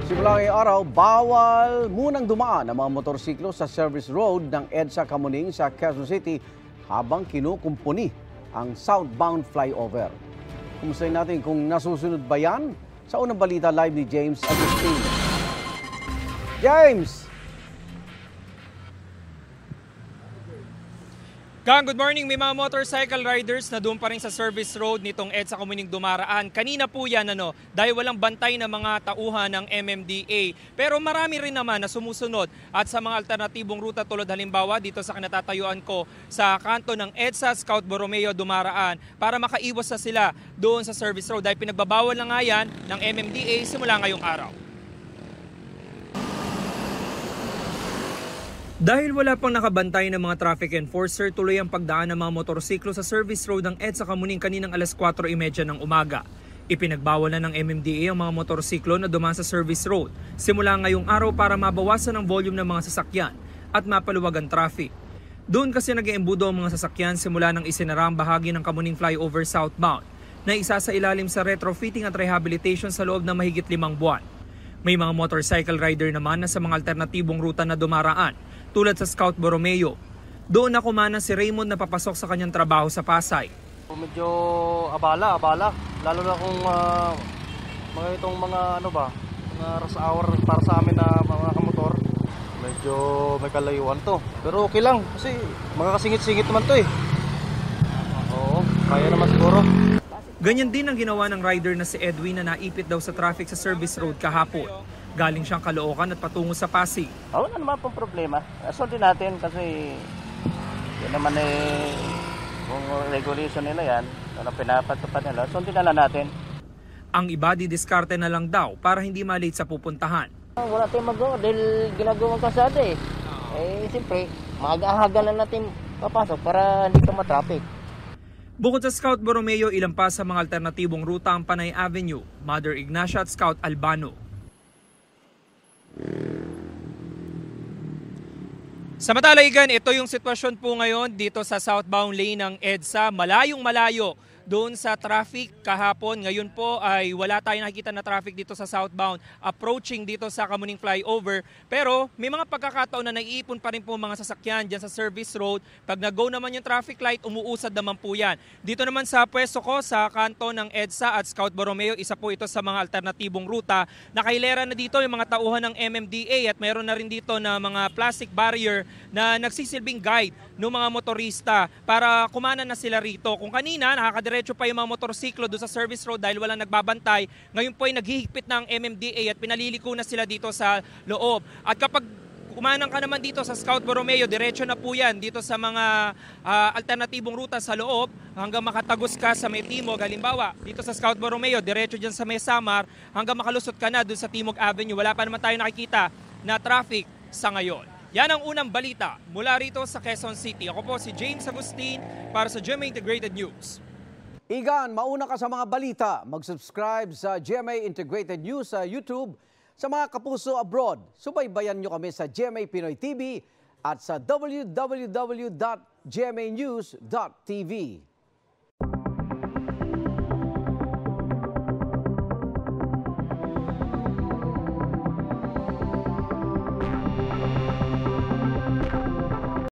Simula ngayong araw, bawal munang dumaan ang mga motorsiklo sa service road ng EDSA Kamuning sa Quezon City habang kinukumpuni ang southbound flyover. Kumustahin natin kung nasusunod ba yan? Sa unang balita, live ni James Agustin. James! Gang, good morning. May mga motorcycle riders na doon pa rin sa service road nitong EDSA Kamuning dumaraan. Kanina po yan dahil walang bantay na mga tauhan ng MMDA. Pero marami rin naman na sumusunod at sa mga alternatibong ruta tulad halimbawa dito sa kinatatayuan ko sa kanto ng EDSA Scout Borromeo dumaraan para makaiwas na sila doon sa service road dahil pinagbabawal na nga yan ng MMDA simula ngayong araw. Dahil wala pang nakabantay ng mga traffic enforcer, tuloy ang pagdaan ng mga motorsiklo sa service road ng EDSA Kamuning kaninang alas 4:30 ng umaga. Ipinagbawal na ng MMDA ang mga motorsiklo na dumaan sa service road simula ngayong araw para mabawasan ang volume ng mga sasakyan at mapaluwag ang traffic. Doon kasi nag-iimbudo ang mga sasakyan simula ng isinara ang bahagi ng Kamuning flyover southbound na isa sa ilalim sa retrofitting at rehabilitation sa loob ng mahigit 5 buwan. May mga motorcycle rider naman na sa mga alternatibong ruta na dumaraan tulad sa Scout Borromeo. Doon na kumana si Raymond na papasok sa kanyang trabaho sa Pasay. Medyo abala. Lalo na kung mga mga rush hour para sa amin na mga kamotor. Medyo may kalayuan to. Pero okay lang kasi makakasingit-singit naman to eh. Oo, kaya naman siguro. Ganyan din ang ginawa ng rider na si Edwin na naipit daw sa traffic sa service road kahapon. Galing siyang Caloocan at patungo sa Pasig. Wala naman pong problema. Sundin natin kasi yun naman kung regulation nila yan, ano pinapatupad nila, sundin na lang natin. Ang iba didiskarte na lang daw para hindi malate sa pupuntahan. Wala tayong magawa dahil ginagawang kasada eh. Siyempre, maaga-ahaga na natin papasok para hindi ka matraffic. Bukod sa Scout Borromeo, ilang pa sa mga alternatibong ruta ang Panay Avenue, Mother Ignacia at Scout Albano. Sa Matalayigan, ito yung sitwasyon po ngayon dito sa southbound lane ng EDSA. Malayong-malayo doon sa traffic kahapon. Ngayon po ay wala tayong nakikita na traffic dito sa southbound approaching dito sa Kamuning flyover. Pero may mga pagkakataon na naiipon pa rin po mga sasakyan dyan sa service road. Pag nag-go naman yung traffic light, umuusad naman po yan. Dito naman sa pwesto ko sa kanto ng EDSA at Scout Borromeo, isa po ito sa mga alternatibong ruta. Nakahilera na dito yung mga tauhan ng MMDA at mayroon na rin dito na mga plastic barrier na nagsisilbing guide ng mga motorista para kumana na sila rito. Kung kanina nakakadiretso pa yung mga motorsiklo doon sa service road dahil walang nagbabantay, ngayon po ay naghihigpit ng MMDA at pinaliliko na sila dito sa loob. At kapag kumanang ka naman dito sa Scout Borromeo, diretso na po yan dito sa mga alternatibong ruta sa loob hanggang makatagos ka sa may Timog. Halimbawa, dito sa Scout Borromeo, diretso dyan sa may Samar hanggang makalusot ka na doon sa Timog Avenue. Wala pa naman tayo nakikita na traffic sa ngayon. Yan ang unang balita mula rito sa Quezon City. Ako po si James Agustin para sa GMA Integrated News. Igan, mauna ka sa mga balita. Mag-subscribe sa GMA Integrated News sa YouTube. Sa mga kapuso abroad, subaybayan nyo kami sa GMA Pinoy TV at sa www.gmanews.tv.